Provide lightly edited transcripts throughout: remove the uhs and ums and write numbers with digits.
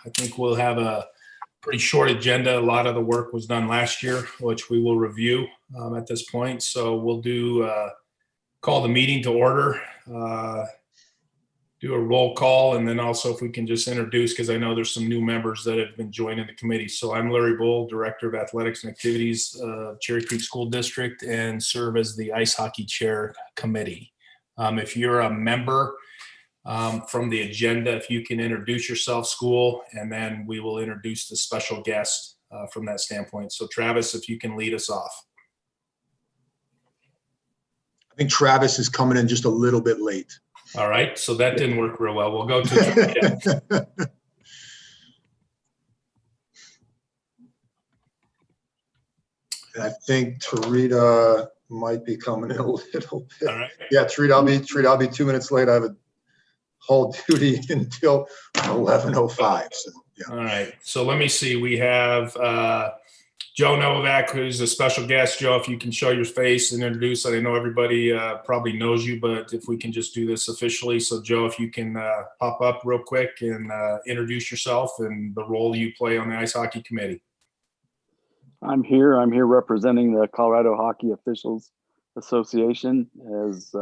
I think we'll have a pretty short agenda. A lot of the work was done last year, which we will review at this point. So we'll do call the meeting to order, do a roll call, and then also if we can just introduce, because I know there's some new members that have been joining the committee. So I'm Larry Bull, Director of Athletics and Activities, Cherry Creek School District, and serve as the Ice Hockey Chair Committee. If you're a member from the agenda, if you can introduce yourself, school, and then we will introduce the special guest from that standpoint. So Travis, if you can lead us off. I think Travis is coming in just a little bit late. All right, so that didn't work real well. We'll go to Tarita. I think Tarita might be coming in a little bit. All right. Yeah, Tarita, I'll be 2 minutes late. I have a whole duty until 11:05. So, yeah. All right, so let me see. We have Joe Novak, who's a special guest. Joe, if you can show your face and introduce. I know everybody probably knows you, but if we can just do this officially. So Joe, if you can pop up real quick and introduce yourself and the role you play on the Ice Hockey Committee. I'm here representing the Colorado Hockey Officials Association as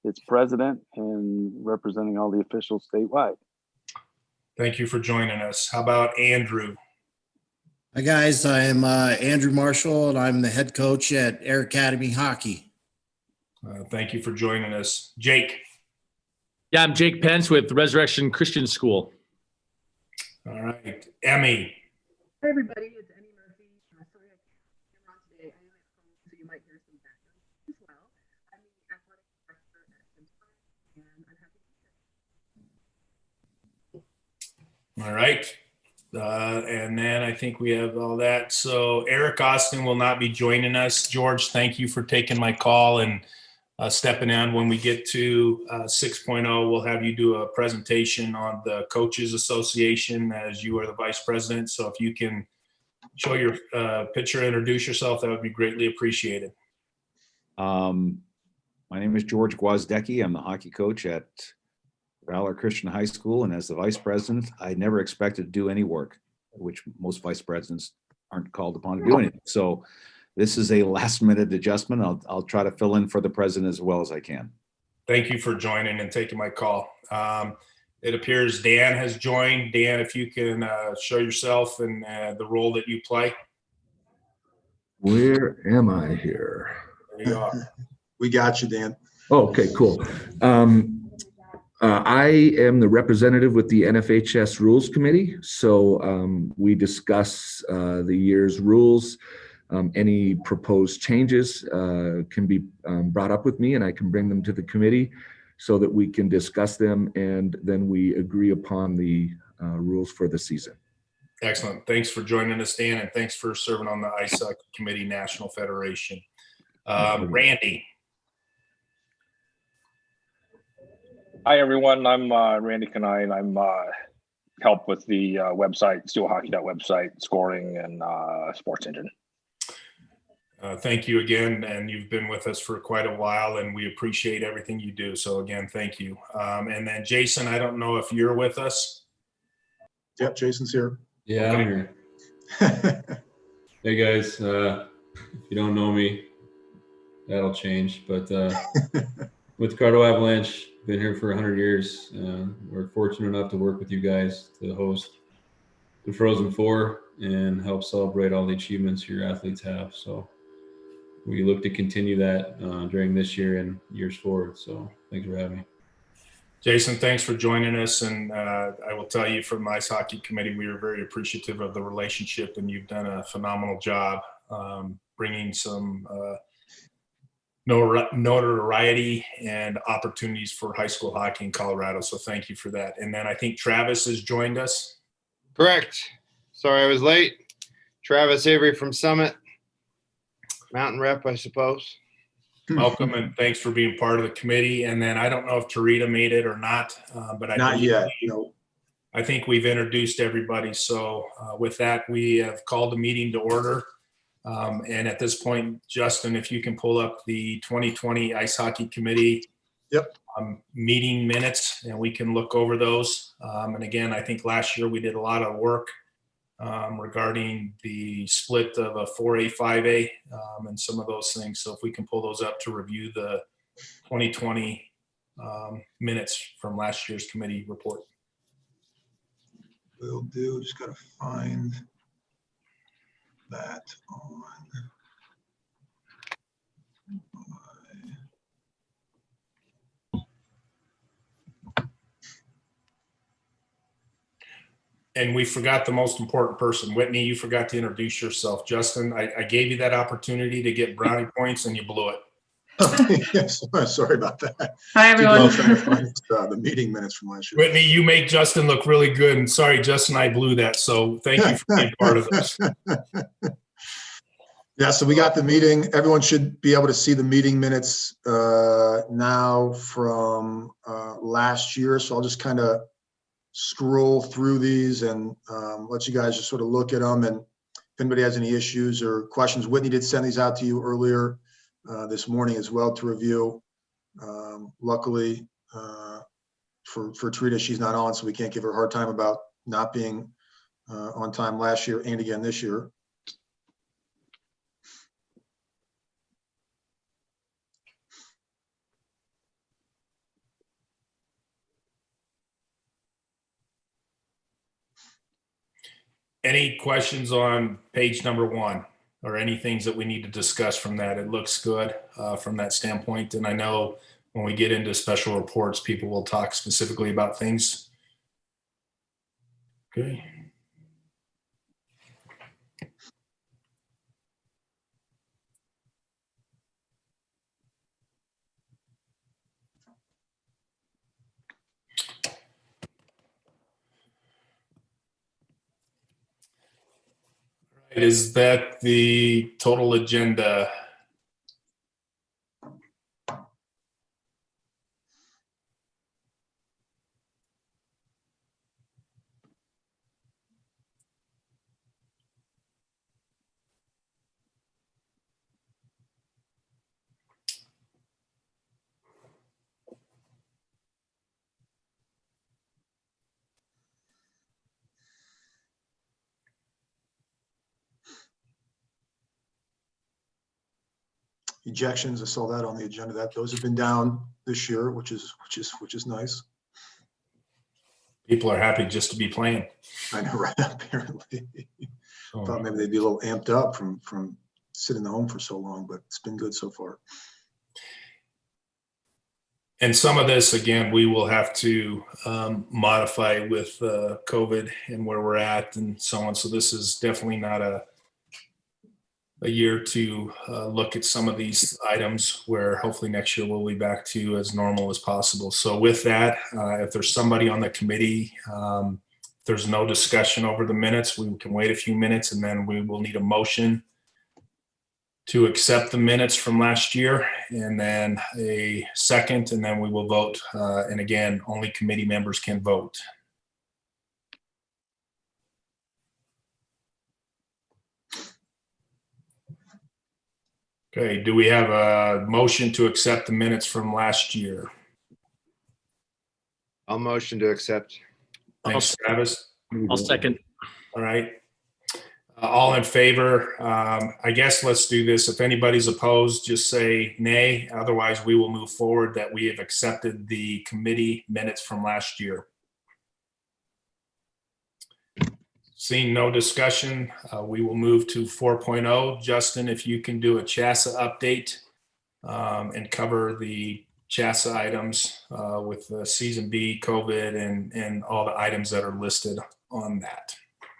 its president and representing all the officials statewide. Thank you for joining us. How about Andrew? Hi guys, I am Andrew Marshall and I'm the head coach at Air Academy Hockey. Thank you for joining us. Jake. Yeah, I'm Jake Pence with Resurrection Christian School. All right. Emmy. Hi everybody, it's Emmy Murphy. Sorry I can't on today. I am at home, so you might hear some background as well. I'm the athletic director at Center, and I'm happy to be here. All right. And then I think we have all that. So Eric Austin will not be joining us. George, thank you for taking my call and stepping in. When we get to 6.0, we'll have you do a presentation on the Coaches Association as you are the vice president. So if you can show your picture, introduce yourself, that would be greatly appreciated. My name is George Gwozdecki. I'm the hockey coach at Valor Christian High School, and as the vice president, I never expected to do any work, which most vice presidents aren't called upon to do anything. So this is a last-minute adjustment. I'll try to fill in for the president as well as I can. Thank you for joining and taking my call. It appears Dan has joined. Dan, if you can show yourself and the role that you play. Where am I here? There you are. We got you, Dan. Oh, okay, cool. I am the representative with the NFHS Rules Committee. So we discuss the year's rules. Any proposed changes can be brought up with me and I can bring them to the committee so that we can discuss them and then we agree upon the rules for the season. Excellent. Thanks for joining us, Dan, and thanks for serving on the Ice Hockey Committee National Federation. Randy. Hi, everyone. I'm Randy Canine. I'm help with the website, steelhockey.website, scoring and sports engine. Thank you again. And you've been with us for quite a while and we appreciate everything you do. So again, thank you. And then Jason, I don't know if you're with us. Yep, Jason's here. Yeah, Okay. I'm here. Hey guys, if you don't know me, that'll change. But with Colorado Avalanche, been here for 100 years. We're fortunate enough to work with you guys to host the Frozen Four and help celebrate all the achievements your athletes have. So we look to continue that during this year and years forward. So thanks for having me. Jason, thanks for joining us. And I will tell you from the Ice Hockey Committee, we are very appreciative of the relationship and you've done a phenomenal job bringing some notoriety and opportunities for high school hockey in Colorado. So thank you for that. And then I think Travis has joined us. Correct. Sorry I was late. Travis Avery from Summit. Mountain rep, I suppose. Welcome and thanks for being part of the committee. And then I don't know if Tarita made it or not, but Not yet. No. I think we've introduced everybody. So with that, we have called the meeting to order. And at this point, Justin, if you can pull up the 2020 Ice Hockey Committee. Yep. meeting minutes, and we can look over those. And again, I think last year we did a lot of work regarding the split of a 4A, 5A, and some of those things. So if we can pull those up to review the 2020 minutes from last year's committee report. Will do. Just got to find that on. And we forgot the most important person. Whitney, you forgot to introduce yourself. Justin, I gave you that opportunity to get brownie points and you blew it. Yes, sorry about that. Hi, everyone. I'm trying to find the meeting minutes from last year. Whitney, you make Justin look really good. And sorry, Justin, I blew that. So thank you for being part of this. Yeah, so we got the meeting. Everyone should be able to see the meeting minutes now from last year. So I'll just kind of scroll through these and let you guys just sort of look at them. And if anybody has any issues or questions, Whitney did send these out to you earlier this morning as well to review. Luckily for Trita, she's not on, so we can't give her a hard time about not being on time last year and again this year. Any questions on page number 1 or any things that we need to discuss from that? It looks good from that standpoint. And I know when we get into special reports, people will talk specifically about things. Okay. Is that the total agenda? Ejections, I saw that on the agenda. That those have been down this year, which is nice. People are happy just to be playing. I know, right? Apparently, thought maybe they'd be a little amped up from sitting at home for so long, but it's been good so far. And some of this, again, we will have to modify with COVID and where we're at and so on. So this is definitely not a year to look at some of these items where hopefully next year we'll be back to as normal as possible. So with that, if there's somebody on the committee, if there's no discussion over the minutes, we can wait a few minutes and then we will need a motion to accept the minutes from last year and then a second, and then we will vote. And again, only committee members can vote. Okay, do we have a motion to accept the minutes from last year? I'll motion to accept. Thanks, Travis. I'll second. All right. All in favor? I guess let's do this. If anybody's opposed, just say nay. Otherwise, we will move forward that we have accepted the committee minutes from last year. Seeing no discussion, we will move to 4.0. Justin, if you can do a CHSAA update and cover the CHSAA items with Season B, COVID, and all the items that are listed on that.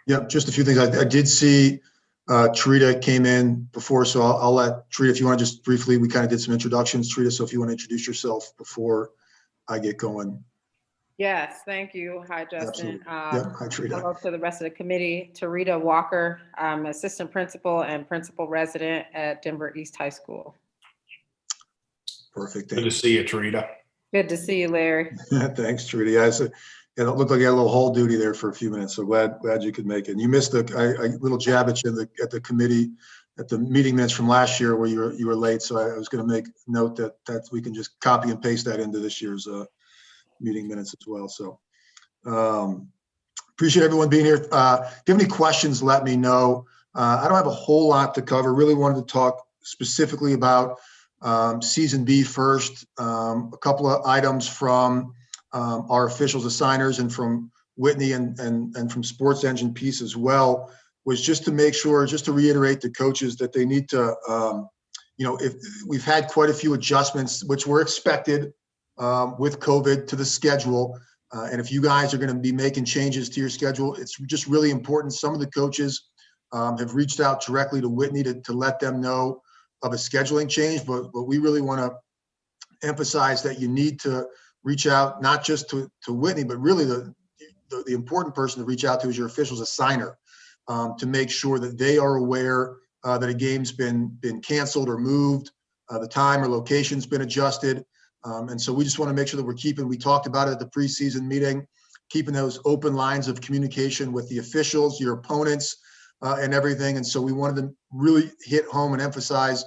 Yep, just a few things. I did see Trita came in before, so I'll let Trita, if you want to just briefly, we kind of did some introductions, Trita, so if you want to introduce yourself before I get going. Yes, thank you. Hi, Justin. Yep, hi, Trita. Hello to the rest of the committee. Tarita Walker, I'm assistant principal and principal resident at Denver East High School. Perfect. Good to see you, Tarita. Good to see you, Larry. Thanks, Trita. Yeah, so it looked like you had a little hall duty there for a few minutes. So glad you could make it. And you missed a little jab at you at the committee, at the meeting minutes from last year where you were late. So I was going to make note that we can just copy and paste that into this year's meeting minutes as well. So appreciate everyone being here. If you have any questions, let me know. I don't have a whole lot to cover. Really wanted to talk specifically about season B first. A couple of items from our officials assigners and from Whitney and from Sports Engine piece as well was just to make sure, just to reiterate to coaches that they need to, if we've had quite a few adjustments, which were expected with COVID to the schedule. And if you guys are going to be making changes to your schedule, it's just really important. Some of the coaches have reached out directly to Whitney to let them know of a scheduling change, but we really want to emphasize that you need to reach out, not just to Whitney, but really the important person to reach out to is your officials assigner, to make sure that they are aware that a game's been canceled or moved, the time or location's been adjusted. And so we just want to make sure that we talked about it at the preseason meeting, keeping those open lines of communication with the officials, your opponents, and everything. And so we wanted to really hit home and emphasize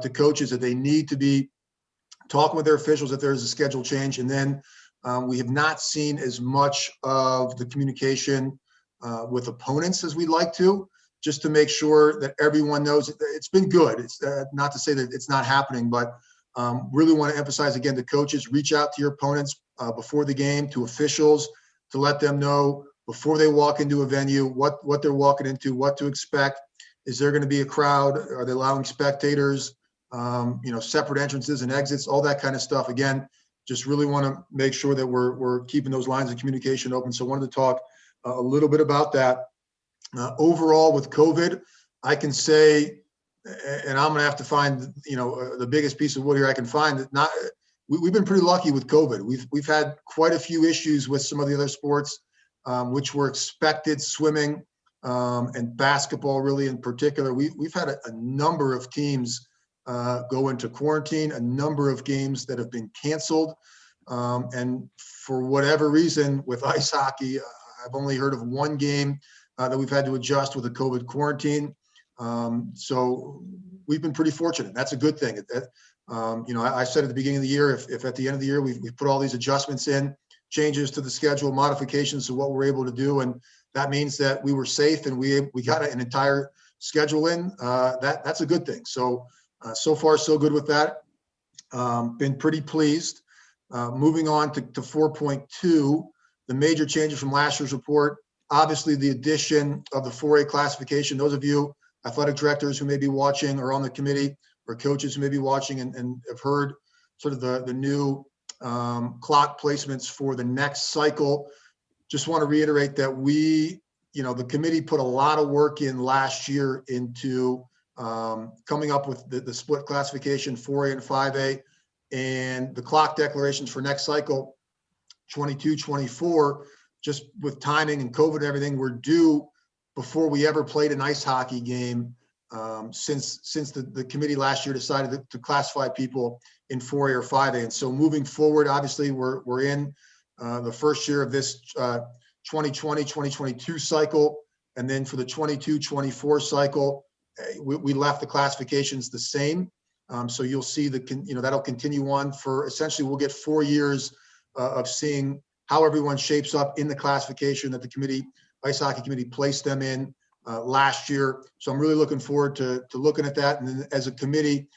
to coaches that they need to be talking with their officials if there's a schedule change. And then we have not seen as much of the communication with opponents as we'd like to, just to make sure that everyone knows it's been good. It's not to say that it's not happening, but really want to emphasize again to coaches, reach out to your opponents before the game, to officials, to let them know before they walk into a venue what they're walking into, what to expect. Is there going to be a crowd? Are they allowing spectators? Separate entrances and exits, all that kind of stuff. Again, just really want to make sure that we're keeping those lines of communication open. So I wanted to talk a little bit about that. Overall with COVID, I can say, and I'm going to have to find, the biggest piece of wood here I can find, that we've been pretty lucky with COVID. We've had quite a few issues with some of the other sports, which were expected, swimming and basketball really in particular. We've had a number of teams go into quarantine, a number of games that have been canceled. And for whatever reason with ice hockey, I've only heard of one game that we've had to adjust with a COVID quarantine. So we've been pretty fortunate. That's a good thing. I said at the beginning of the year, if at the end of the year we've put all these adjustments in, changes to the schedule, modifications to what we're able to do, and that means that we were safe and we got an entire schedule in, that's a good thing. So far so good with that. Been pretty pleased. Moving on to 4.2, the major changes from last year's report. Obviously, the addition of the 4A classification. Those of you athletic directors who may be watching or on the committee, or coaches who may be watching and have heard sort of the new clock placements for the next cycle. Just want to reiterate that the committee put a lot of work in last year into coming up with the split classification 4A and 5A, and the clock declarations for next cycle 22-24, just with timing and COVID and everything, were due before we ever played an ice hockey game since the committee last year decided to classify people in 4A or 5A. And so moving forward, obviously we're in the first year of this 2020-2022 cycle, and then for the 22-24 cycle, we left the classifications the same. So you'll see that'll continue on for essentially we'll get 4 years of seeing how everyone shapes up in the classification that the ice hockey committee placed them in last year. So I'm really looking forward to looking at that, and then as a committee,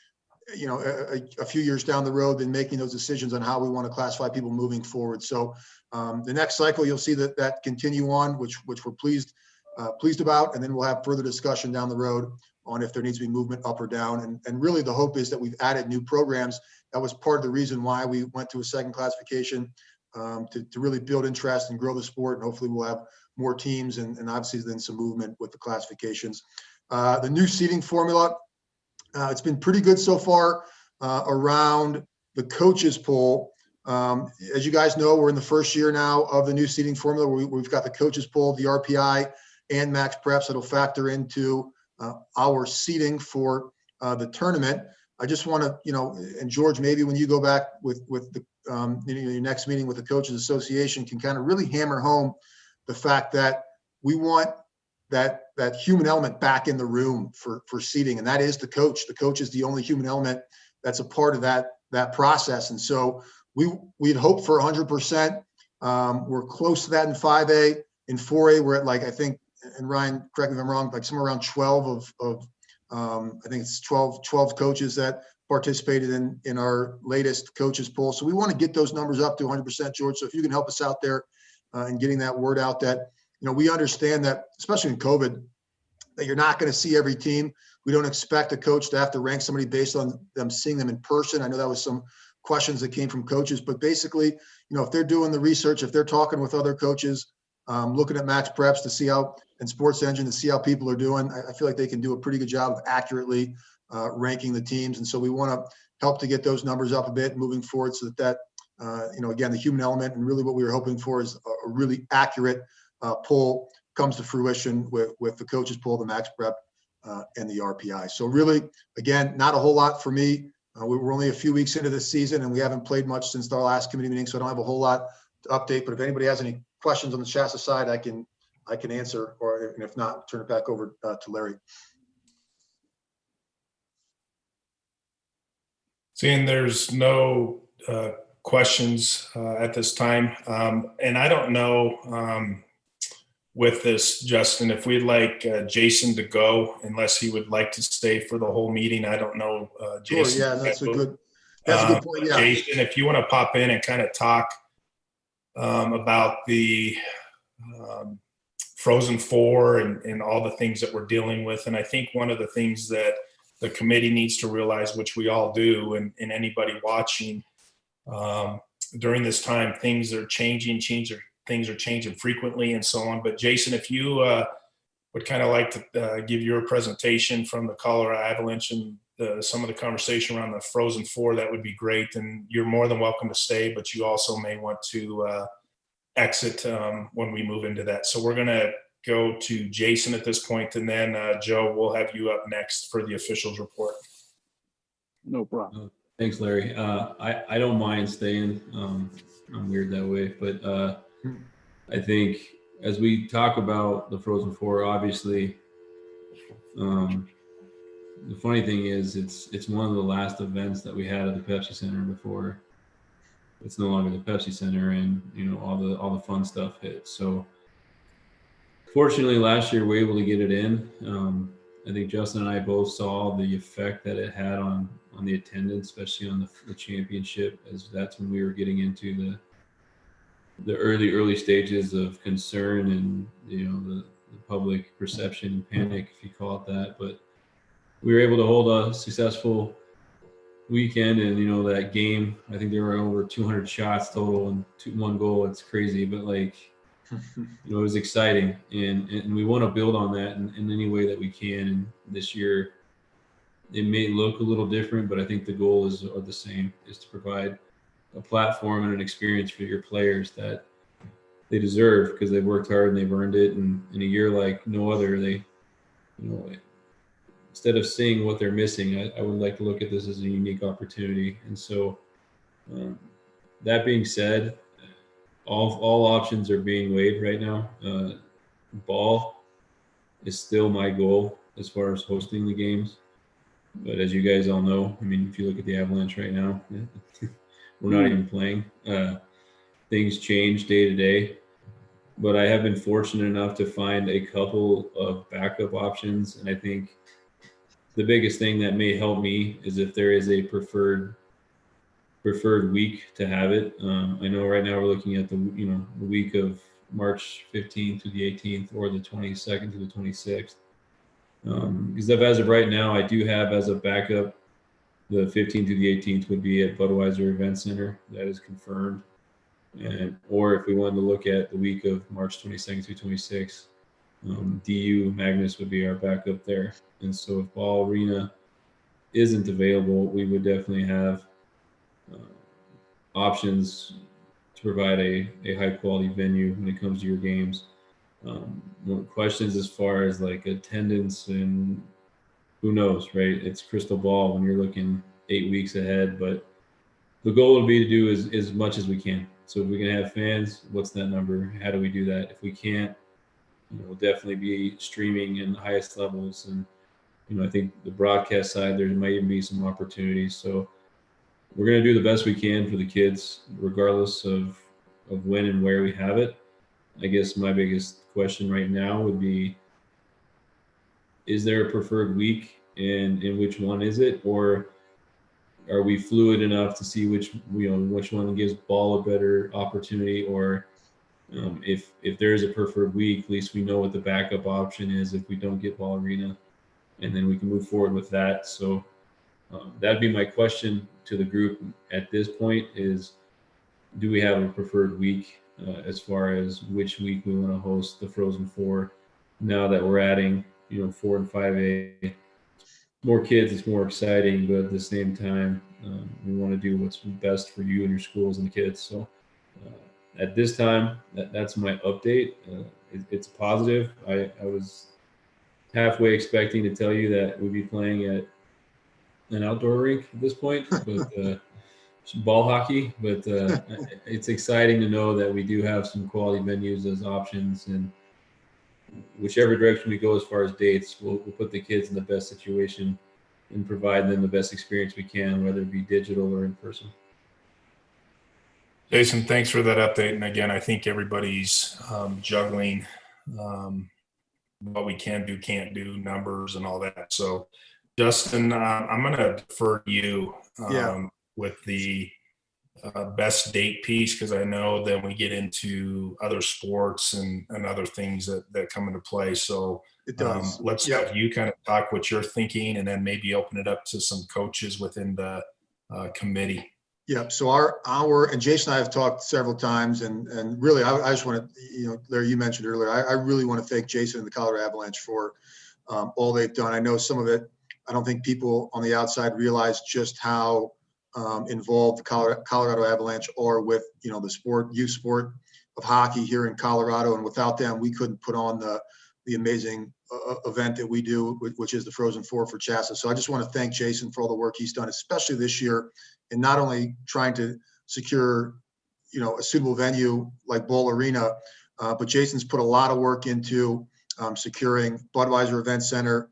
a few years down the road, then making those decisions on how we want to classify people moving forward. So the next cycle, you'll see that continue on, which we're pleased about, and then we'll have further discussion down the road on if there needs to be movement up or down. And really the hope is that we've added new programs. That was part of the reason why we went to a second classification, to really build interest and grow the sport. And hopefully we'll have more teams and obviously then some movement with the classifications. The new seating formula, it's been pretty good so far around the coaches poll. As you guys know, we're in the first year now of the new seating formula where we've got the coaches poll, the RPI, and max preps that'll factor into our seating for the tournament. I just want to, and George, maybe when you go back with the, your next meeting with the Coaches Association, can kind of really hammer home the fact that we want that human element back in the room for seating, and that is the coach. The coach is the only human element that's a part of that process. And so we'd hope for 100%. We're close to that in 5A. In 4A, we're at I think, and Ryan, correct me if I'm wrong, somewhere around 12 of I think it's 12 coaches that participated in our latest coaches poll. So we want to get those numbers up to 100%, George. So if you can help us out there in getting that word out, that we understand that, especially in COVID, that you're not going to see every team. We don't expect a coach to have to rank somebody based on them seeing them in person. I know that was some questions that came from coaches, but basically, if they're doing the research, if they're talking with other coaches, looking at Max Preps to see how, and Sports Engine to see how people are doing, I feel like they can do a pretty good job of accurately ranking the teams. And so we want to help to get those numbers up a bit moving forward, so that again, the human element and really what we were hoping for is a really accurate poll comes to fruition with the coaches poll, the Max Prep, and the RPI. So really, again, not a whole lot for me. We're only a few weeks into this season, and we haven't played much since our last committee meeting, so I don't have a whole lot to update. But if anybody has any questions on the CHSAA side, I can answer, and if not, turn it back over to Larry. Seeing there's no questions at this time, and I don't know with this, Justin, if we'd like Jason to go, unless he would like to stay for the whole meeting. I don't know, Jason. Sure, yeah, that's a good point. Yeah, Jason, if you want to pop in and kind of talk about the Frozen Four and all the things that we're dealing with. And I think one of the things that the committee needs to realize, which we all do, and anybody watching, during this time, things are changing, things are changing frequently and so on. But Jason, if you would kind of like to give your presentation from the Colorado Avalanche and some of the conversation around the Frozen Four, that would be great. And you're more than welcome to stay, but you also may want to exit when we move into that. So we're going to go to Jason at this point, and then Joe, we'll have you up next for the officials report. No problem. Thanks, Larry. I don't mind staying. I'm weird that way, but I think as we talk about the Frozen Four, obviously, the funny thing is it's one of the last events that we had at the Pepsi Center before it's no longer the Pepsi Center, and all the fun stuff hit. So fortunately, last year we were able to get it in. I think Justin and I both saw the effect that it had on the attendance, especially on the championship, as that's when we were getting into the early stages of concern and the public perception and panic, if you call it that. But we were able to hold a successful weekend, and that game, I think there were over 200 shots total and one goal. It's crazy, but it was exciting, and we want to build on that in any way that we can. And this year it may look a little different, but I think the goal are the same, is to provide a platform and an experience for your players that they deserve, because they've worked hard and they've earned it. And in a year like no other, they instead of seeing what they're missing, I would like to look at this as a unique opportunity. And so that being said, all options are being weighed right now. Ball is still my goal as far as hosting the games. But as you guys all know, if you look at the Avalanche right now, we're not even playing. Things change day to day. But I have been fortunate enough to find a couple of backup options. And I think the biggest thing that may help me is if there is a preferred week to have it. I know right now we're looking at the week of March 15th to the 18th, or the 22nd to the 26th. Because as of right now, I do have as a backup the 15th to the 18th would be at Budweiser Event Center. That is confirmed. Or if we wanted to look at the week of March 22nd to 26th, DU Magnus would be our backup there. And so if Ball Arena isn't available, we would definitely have options to provide a high quality venue when it comes to your games. Questions as far as attendance, and who knows, right? It's crystal ball when you're looking 8 weeks ahead, but the goal would be to do as much as we can. So if we can have fans, what's that number? How do we do that? If we can't, we'll definitely be streaming in the highest levels. And, I think the broadcast side, there might even be some opportunities. So we're going to do the best we can for the kids, regardless of when and where we have it. I guess my biggest question right now would be, is there a preferred week, and which one is it? Or are we fluid enough to see which one gives ball a better opportunity? Or if there is a preferred week, at least we know what the backup option is if we don't get Ball Arena, and then we can move forward with that. So that'd be my question to the group at this point is, do we have a preferred week as far as which week we want to host the Frozen Four? Now that we're adding, 4 and 5A, more kids, it's more exciting, but at the same time, we want to do what's best for you and your schools and the kids. So at this time, that's my update. It's positive. I was halfway expecting to tell you that we'd be playing at an outdoor rink at this point, but ball hockey. But it's exciting to know that we do have some quality venues as options, and whichever direction we go as far as dates, we'll put the kids in the best situation and provide them the best experience we can, whether it be digital or in person. Jason, thanks for that update. And again, I think everybody's juggling what we can do, can't do, numbers and all that. So Justin, I'm going to defer to you with the best date piece, because I know then we get into other sports and other things that come into play. So it does. Let's have you kind of talk what you're thinking, and then maybe open it up to some coaches within the committee. Yeah. So and Jason and I have talked several times, and really, I just want to, Larry, you mentioned earlier, I really want to thank Jason and the Colorado Avalanche for all they've done. I know some of it, I don't think people on the outside realize just how involved the Colorado Avalanche are with, the youth sport of hockey here in Colorado. And without them, we couldn't put on the amazing event that we do, which is the Frozen Four for CHSAA. So I just want to thank Jason for all the work he's done, especially this year, and not only trying to secure, a suitable venue like Ball Arena, but Jason's put a lot of work into securing Budweiser Event Center,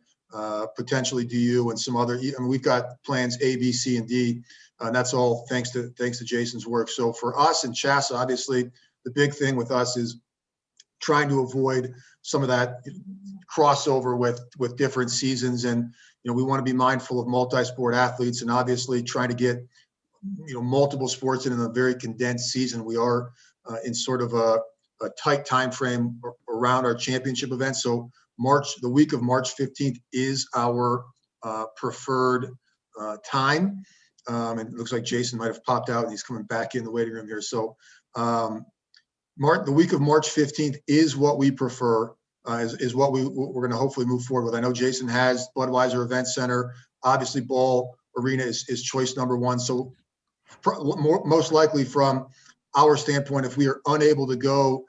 potentially DU, and some other. I mean, we've got plans A, B, C, and D, and that's all thanks to Jason's work. So for us in CHSAA, obviously, the big thing with us is trying to avoid some of that crossover with different seasons, and we want to be mindful of multi-sport athletes, and obviously trying to get multiple sports in a very condensed season. We are in sort of a tight time frame around our championship event. So the week of March 15th is our preferred time. And it looks like Jason might have popped out and he's coming back in the waiting room here. So the week of March 15th is what we prefer, is what we're going to hopefully move forward with. I know Jason has Budweiser Event Center. Obviously, Ball Arena is choice number one. So most likely from our standpoint, if we are unable to go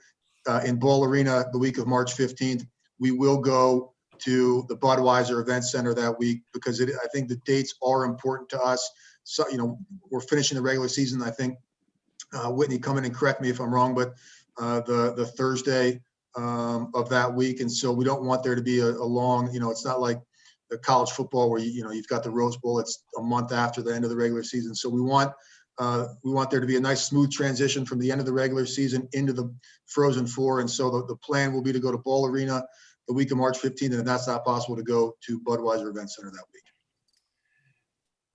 in Ball Arena the week of March 15th, we will go to the Budweiser Event Center that week, because I think the dates are important to us. So, we're finishing the regular season. I think Whitney, come in and correct me if I'm wrong, but the Thursday of that week. And so we don't want there to be a long, it's not like the college football where, you've got the Rose Bowl. It's a month after the end of the regular season. So we want there to be a nice smooth transition from the end of the regular season into the Frozen Four. And so the plan will be to go to Ball Arena the week of March 15th. And if that's not possible, to go to Budweiser Event Center that week.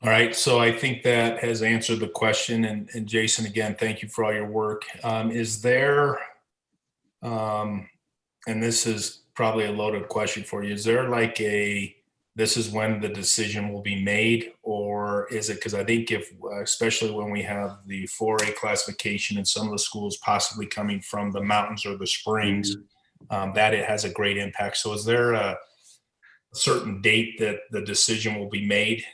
All right. So I think that has answered the question. And Jason, again, thank you for all your work. Is there, and this is probably a loaded question for you, is there like this is when the decision will be made, or is it, because I think especially when we have the 4A classification and some of the schools possibly coming from the mountains or the springs, that it has a great impact. So is there a certain date that the decision will be made,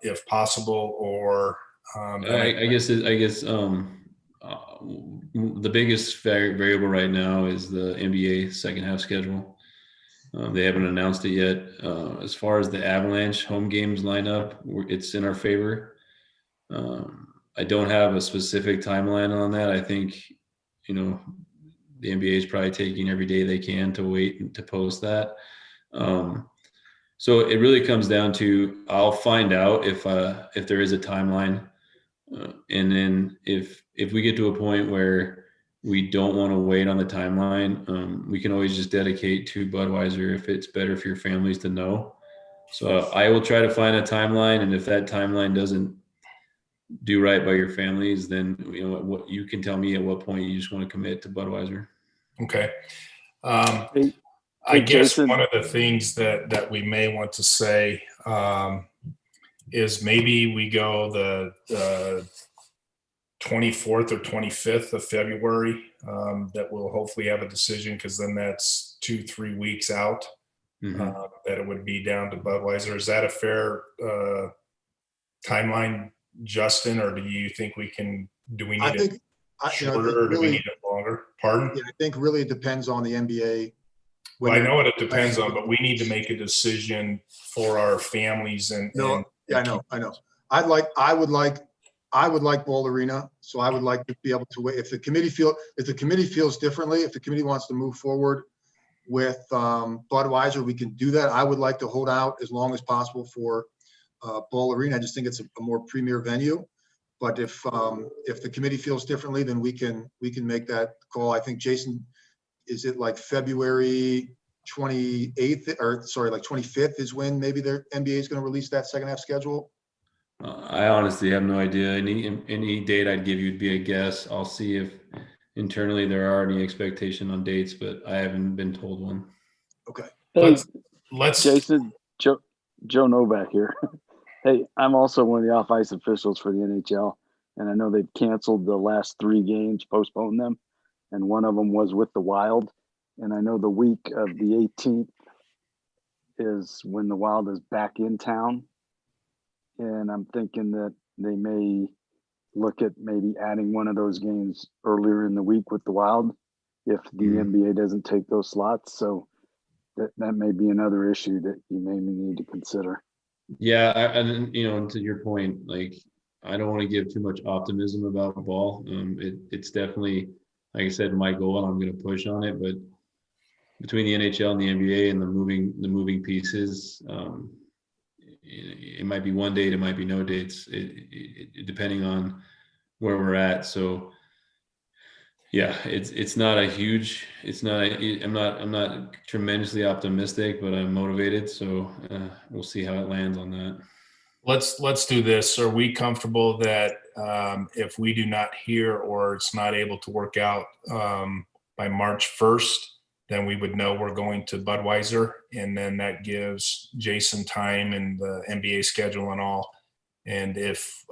if possible, or I guess the biggest variable right now is the NBA second half schedule. They haven't announced it yet. As far as the Avalanche home games lineup, it's in our favor. I don't have a specific timeline on that. I think, the NBA is probably taking every day they can to wait and to post that. So it really comes down to, I'll find out if there is a timeline, and then if we get to a point where we don't want to wait on the timeline, we can always just dedicate to Budweiser if it's better for your families to know. So I will try to find a timeline, and if that timeline doesn't do right by your families, then what you can tell me at what point you just want to commit to Budweiser. Okay. Hey, I guess Jason. one of the things that we may want to say is maybe we go the 24th or 25th of February, that we'll hopefully have a decision, because then that's 2-3 weeks out, that it would be down to Budweiser. Is that a fair timeline, Justin, or do you think we need it shorter, or do we need it longer? Pardon? Yeah, I think really it depends on the NBA. Well, I know what it depends on, but we need to make a decision for our families and. I know. I would like Ball Arena, so I would like to be able to wait. If the committee feels differently, if the committee wants to move forward with Budweiser, we can do that. I would like to hold out as long as possible for Ball Arena. I just think it's a more premier venue. But if the committee feels differently, then we can make that call. I think, Jason, is it like February 28th, or sorry, like 25th is when maybe their NBA is going to release that second half schedule? I honestly have no idea. Any date I'd give you would be a guess. I'll see if internally there are any expectation on dates, but I haven't been told one. Okay. Hey, let's Jason, Joe Novak here. Hey, I'm also one of the off-ice officials for the NHL, and I know they've canceled the last 3 games, postponed them, and one of them was with the Wild. And I know the week of the 18th is when the Wild is back in town, and I'm thinking that they may look at maybe adding one of those games earlier in the week with the Wild if the NBA doesn't take those slots. So that may be another issue that you may need to consider. Yeah, and to your point, like, I don't want to give too much optimism about ball. It's definitely, like I said, my goal, and I'm going to push on it. But between the NHL and the NBA and the moving pieces, it might be one date, it might be no dates, depending on where we're at. So yeah, I'm not tremendously optimistic, but I'm motivated. So we'll see how it lands on that. Let's do this. Are we comfortable that if we do not hear, or it's not able to work out by March 1st, then we would know we're going to Budweiser, and then that gives Jason time and the NBA schedule and all. And if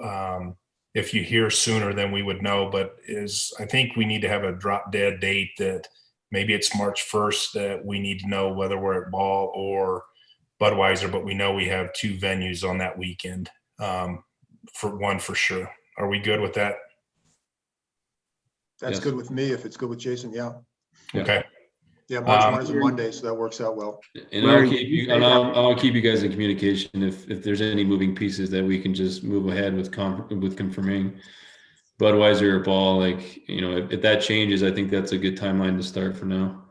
you hear sooner, then we would know. But I think we need to have a drop dead date that maybe it's March 1st that we need to know whether we're at Ball or Budweiser, but we know we have 2 venues on that weekend, for sure. Are we good with that? That's Yes. good with me. If it's good with Jason, yeah. Okay. Yeah, March 1 is a Monday, so that works out well. And I'll keep you guys in communication if there's any moving pieces that we can just move ahead with confirming Budweiser or Ball. Like, if that changes, I think that's a good timeline to start for now.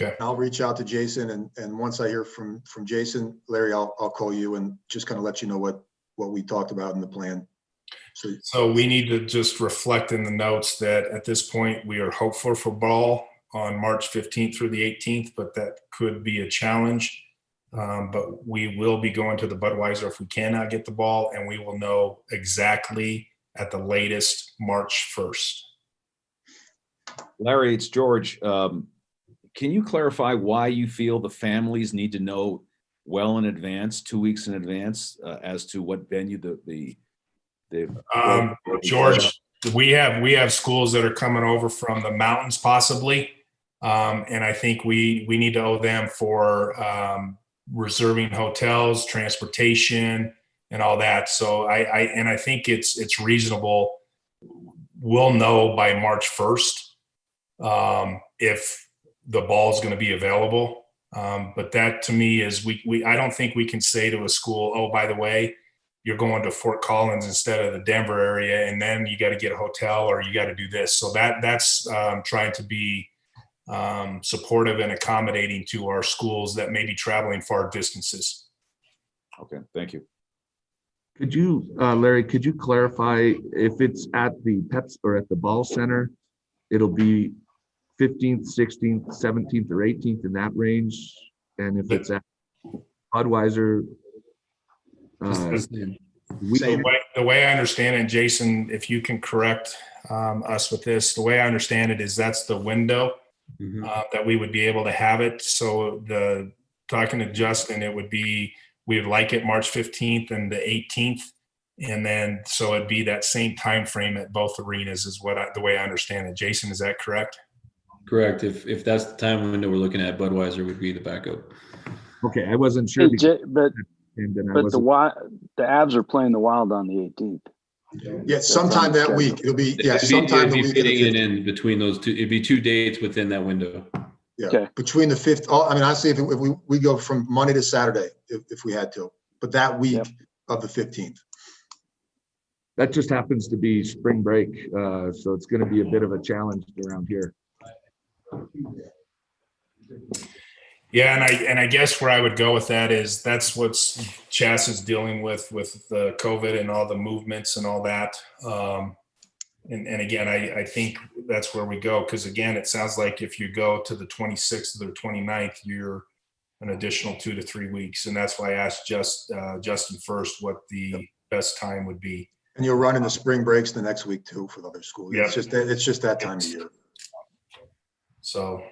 Okay. I'll reach out to Jason, and once I hear from Jason, Larry, I'll call you and just kind of let you know what we talked about in the plan. So we need to just reflect in the notes that at this point we are hopeful for Ball on March 15th through the 18th, but that could be a challenge. But we will be going to the Budweiser if we cannot get the Ball, and we will know exactly at the latest March 1st. Larry, it's George. Can you clarify why you feel the families need to know well in advance, 2 weeks in advance, as to what venue George, we have schools that are coming over from the mountains possibly. And I think we need to owe them for reserving hotels, transportation, and all that. So I think it's reasonable. We'll know by March 1st if the Ball is going to be available. But that to me is I don't think we can say to a school, oh, by the way, you're going to Fort Collins instead of the Denver area, and then you got to get a hotel or you got to do this. So that's trying to be supportive and accommodating to our schools that may be traveling far distances. Okay, thank you. Could you, Larry, could you clarify if it's at the Pets or at the Ball Center, it'll be 15th, 16th, 17th, or 18th in that range? And if it's at Budweiser, The way I understand it, Jason, if you can correct us with this, the way I understand it is that's the window that we would be able to have it. So talking to Justin, it would be, we would like it March 15th and the 18th. And then, so it'd be that same time frame at both arenas is the way I understand it. Jason, is that correct? Correct. If that's the time window we're looking at, Budweiser would be the backup. Okay, I wasn't sure. Hey, but the Avs are playing the Wild on the 18th. Yeah, sometime that week. It'll be sometime the week. Fitting it in between those two. It'd be 2 dates within that window. Yeah, okay. Between the 5th. I mean, honestly, if we go from Monday to Saturday, if we had to, but that week of the 15th. That just happens to be spring break, so it's going to be a bit of a challenge around here. Yeah, and I guess where I would go with that is that's what CHSAA is dealing with the COVID and all the movements and all that. And again, I think that's where we go, because again, it sounds like if you go to the 26th or the 29th, you're an additional 2 to 3 weeks, and that's why I asked Justin first what the best time would be. And you'll run in the spring breaks the next week too for the other schools. Yep. It's just that time of year. So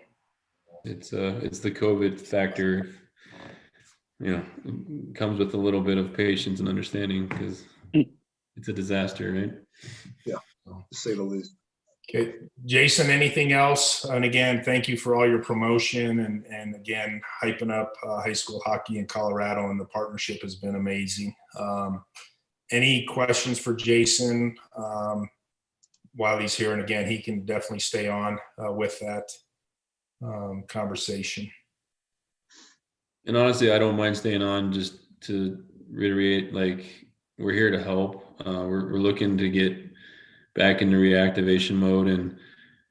it's the COVID factor, comes with a little bit of patience and understanding because it's a disaster, right? Yeah, to say the least. Okay, Jason, anything else? And again, thank you for all your promotion and again, hyping up high school hockey in Colorado, and the partnership has been amazing. Any questions for Jason while he's here? And again, he can definitely stay on with that conversation. And honestly, I don't mind staying on, just to reiterate, like, we're here to help. We're looking to get back into reactivation mode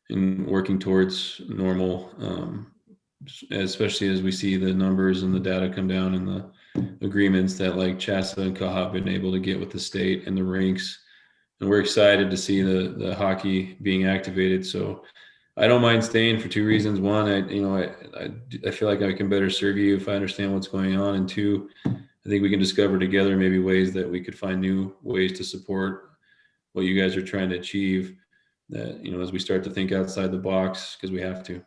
and working towards normal, especially as we see the numbers and the data come down and the agreements that like CHSAA and CHSAA have been able to get with the state and the rinks. And we're excited to see the hockey being activated. So I don't mind staying for 2 reasons. One, I feel like I can better serve you if I understand what's going on. And 2, I think we can discover together maybe ways that we could find new ways to support what you guys are trying to achieve, that, as we start to think outside the box, because we have to.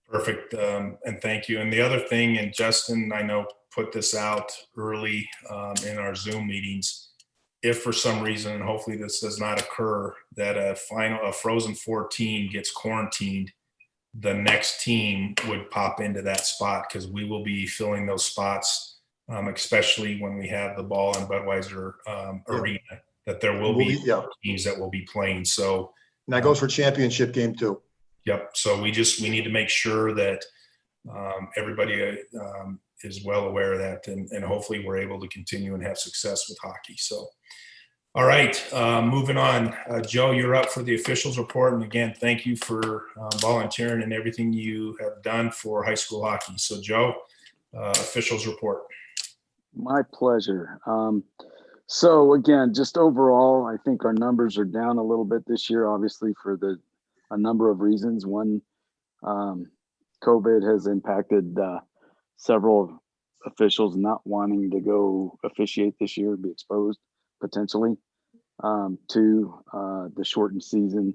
Perfect. And thank you. And the other thing, and Justin, I know, put this out early in our Zoom meetings, if for some reason, and hopefully this does not occur, that a Frozen Four team gets quarantined, the next team would pop into that spot, because we will be filling those spots, especially when we have the Ball and Budweiser arena, that there will be teams that will be playing. So and that goes for championship game too. Yep. So we need to make sure that everybody is well aware of that, and hopefully we're able to continue and have success with hockey. So, all right, moving on. Joe, you're up for the officials report. And again, thank you for volunteering and everything you have done for high school hockey. So Joe, officials report. My pleasure. So again, just overall, I think our numbers are down a little bit this year, obviously for a number of reasons. One, COVID has impacted several officials not wanting to go officiate this year, be exposed potentially. 2, the shortened season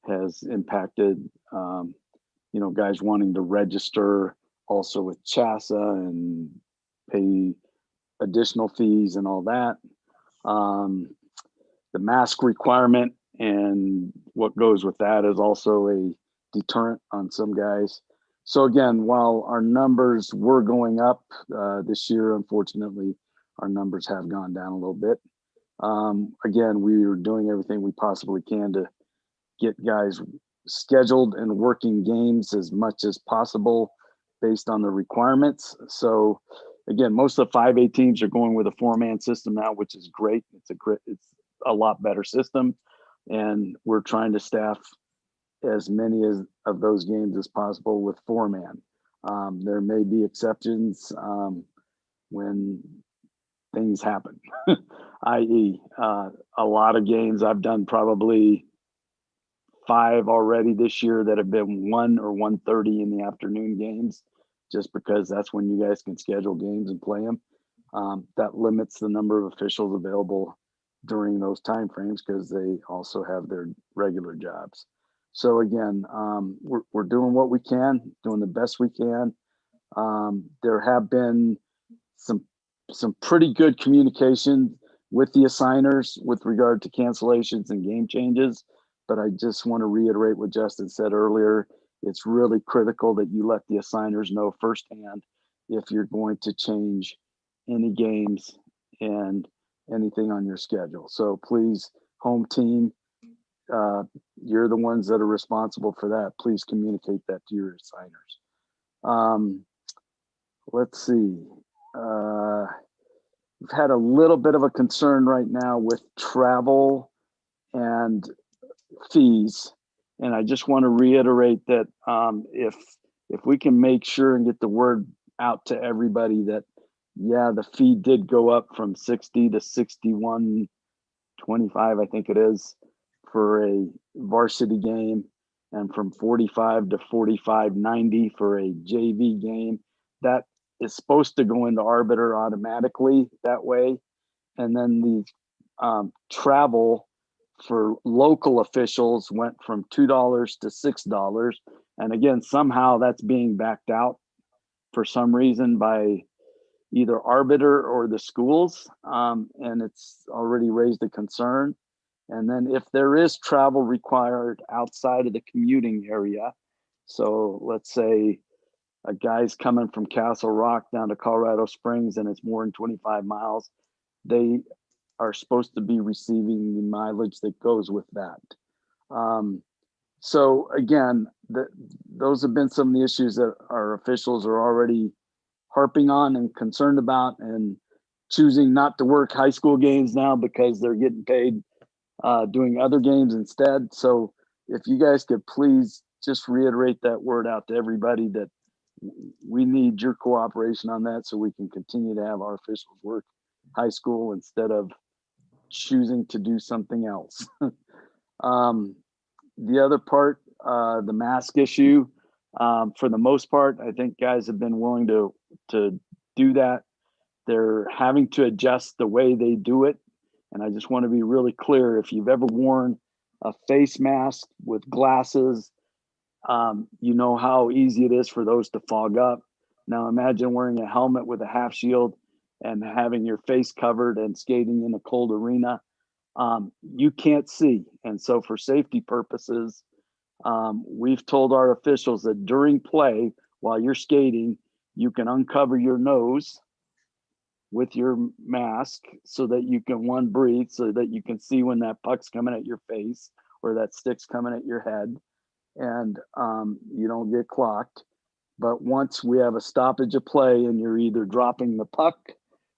has impacted, guys wanting to register also with CHSAA and pay additional fees and all that. The mask requirement and what goes with that is also a deterrent on some guys. So again, while our numbers were going up this year, unfortunately, our numbers have gone down a little bit. Again, we are doing everything we possibly can to get guys scheduled and working games as much as possible based on the requirements. So again, most of the 5A teams are going with a 4-man system now, which is great. It's a lot better system. And we're trying to staff as many of those games as possible with 4-man. There may be exceptions when things happen, i.e. A lot of games I've done probably 5 already this year that have been 1 or 1:30 in the afternoon games, just because that's when you guys can schedule games and play them. That limits the number of officials available during those timeframes because they also have their regular jobs. So again, we're doing what we can, doing the best we can. There have been some pretty good communication with the assigners with regard to cancellations and game changes. But I just want to reiterate what Justin said earlier. It's really critical that you let the assigners know firsthand if you're going to change any games and anything on your schedule. So please, home team, you're the ones that are responsible for that. Please communicate that to your assigners. Let's see. We've had a little bit of a concern right now with travel and fees. And I just want to reiterate that if we can make sure and get the word out to everybody that, yeah, the fee did go up from 60 to 61.25, I think it is, for a varsity game, and from 45 to 45.90 for a JV game. That is supposed to go into arbiter automatically that way. And then the travel for local officials went from $2 to $6. And again, somehow that's being backed out for some reason by either arbiter or the schools. And it's already raised a concern. And then if there is travel required outside of the commuting area, so let's say a guy's coming from Castle Rock down to Colorado Springs and it's more than 25 miles, they are supposed to be receiving the mileage that goes with that. So again, those have been some of the issues that our officials are already harping on and concerned about, and choosing not to work high school games now because they're getting paid doing other games instead. So if you guys could please just reiterate that word out to everybody that we need your cooperation on that so we can continue to have our officials work high school instead of choosing to do something else. The other part, the mask issue, for the most part, I think guys have been willing to do that. They're having to adjust the way they do it. And I just want to be really clear, if you've ever worn a face mask with glasses, you know how easy it is for those to fog up. Now imagine wearing a helmet with a half shield and having your face covered and skating in a cold arena. You can't see. And so for safety purposes, we've told our officials that during play, while you're skating, you can uncover your nose with your mask so that you can, one, breathe, so that you can see when that puck's coming at your face or that stick's coming at your head, and you don't get clocked. But once we have a stoppage of play and you're either dropping the puck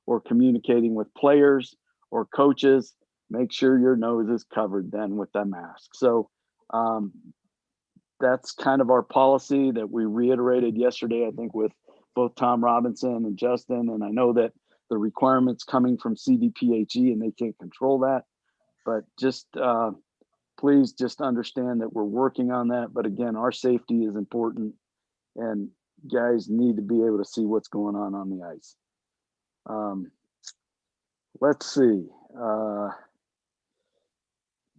or communicating with players or coaches, make sure your nose is covered then with that mask. So that's kind of our policy that we reiterated yesterday, I think, with both Tom Robinson and Justin. And I know that the requirements coming from CDPHE and they can't control that, but just please just understand that we're working on that. But again, our safety is important and guys need to be able to see what's going on the ice. Let's see.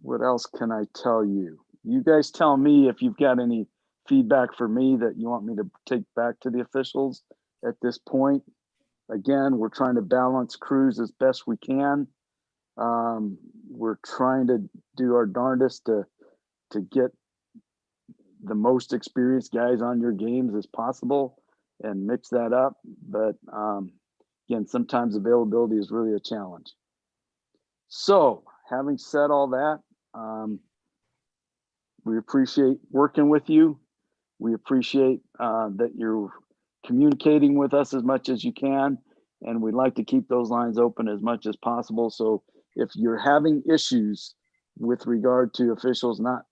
What else can I tell you? You guys tell me if you've got any feedback for me that you want me to take back to the officials at this point. Again, we're trying to balance crews as best we can. We're trying to do our darndest to get the most experienced guys on your games as possible and mix that up. But again, sometimes availability is really a challenge. So having said all that, we appreciate working with you. We appreciate that you're communicating with us as much as you can, and we'd like to keep those lines open as much as possible. So if you're having issues with regard to officials not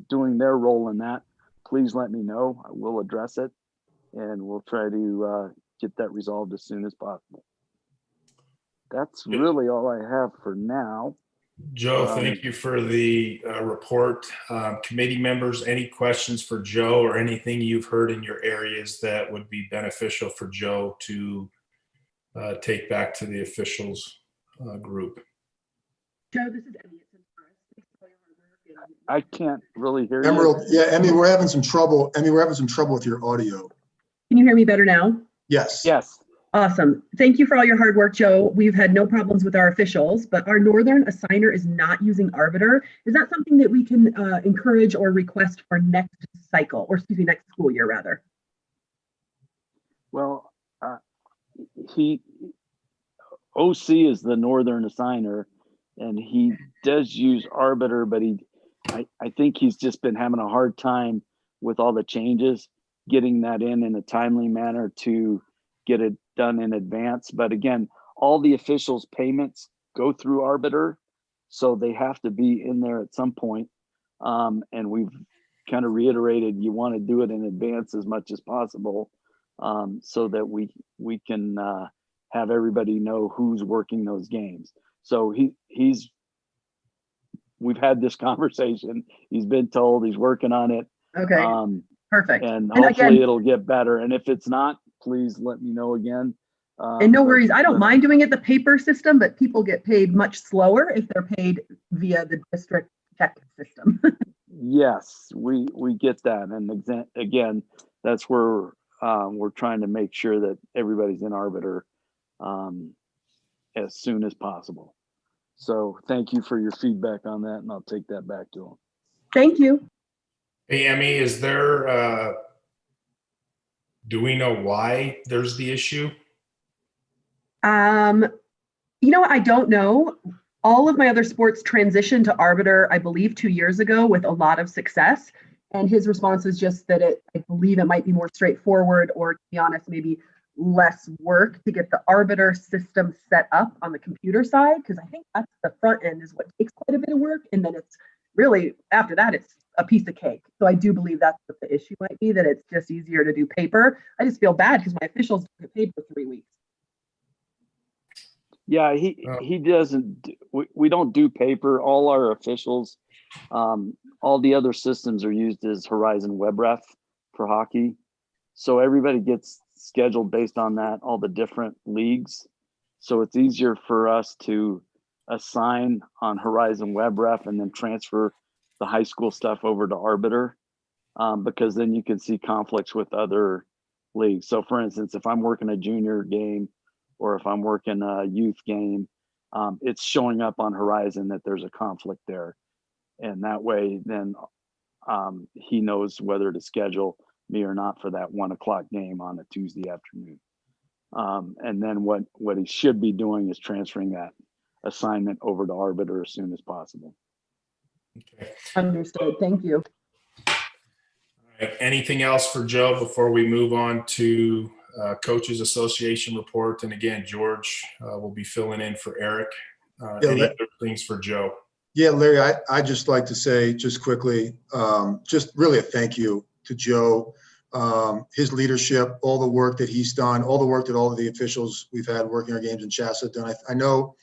doing their role in that, please let me know. I will address it, and we'll try to get that resolved as soon as possible. That's really all I have for now. Joe, thank you for the report. Committee members, any questions for Joe or anything you've heard in your areas that would be beneficial for Joe to take back to the officials group? Joe, this is Emmy. I can't really hear Emerald, you. yeah, Emmy, we're having some trouble. Emmy, we're having some trouble with your audio. Can you hear me better now? Yes. Yes. Awesome. Thank you for all your hard work, Joe. We've had no problems with our officials, but our Northern assigner is not using Arbiter. Is that something that we can encourage or request for next cycle, or excuse me, next school year rather? Well, OC is the Northern assigner, and he does use Arbiter, but I think he's just been having a hard time with all the changes, getting that in a timely manner to get it done in advance. But again, all the officials' payments go through Arbiter, so they have to be in there at some point. And we've kind of reiterated, you want to do it in advance as much as possible, so that we can have everybody know who's working those games. So we've had this conversation. He's been told, he's working on it. Okay, perfect. And hopefully it'll get better. And if it's not, please let me know again. And no worries, I don't mind doing it the paper system, but people get paid much slower if they're paid via the district check system. Yes, we get that. And again, that's where we're trying to make sure that everybody's in Arbiter as soon as possible. So thank you for your feedback on that, and I'll take that back to them. Thank you. Hey, Emmy, is there, do we know why there's the issue? You know what? I don't know. All of my other sports transitioned to Arbiter, I believe, 2 years ago with a lot of success. And his response was just that I believe it might be more straightforward, or to be honest, maybe less work to get the Arbiter system set up on the computer side, because I think that's the front end is what takes quite a bit of work. And then it's really, after that, it's a piece of cake. So I do believe that's what the issue might be, that it's just easier to do paper. I just feel bad because my officials don't get paid for 3 weeks. Yeah, he doesn't, we don't do paper. All our officials, all the other systems are used as Horizon WebRef for hockey. So everybody gets scheduled based on that, all the different leagues. So it's easier for us to assign on Horizon WebRef and then transfer the high school stuff over to Arbiter, because then you can see conflicts with other leagues. So for instance, if I'm working a junior game, or if I'm working a youth game, it's showing up on Horizon that there's a conflict there. And that way, then he knows whether to schedule me or not for that 1 o'clock game on a Tuesday afternoon. And then what he should be doing is transferring that assignment over to Arbiter as soon as possible. Okay. Understood. Thank you. All right. Anything else for Joe before we move on to Coaches Association report? And again, George will be filling in for Eric. Any other things for Joe? Yeah, Larry, I'd just like to say just quickly, just really a thank you to Joe, his leadership, all the work that he's done, all the work that all of the officials we've had working our games in CHSAA have done. I know,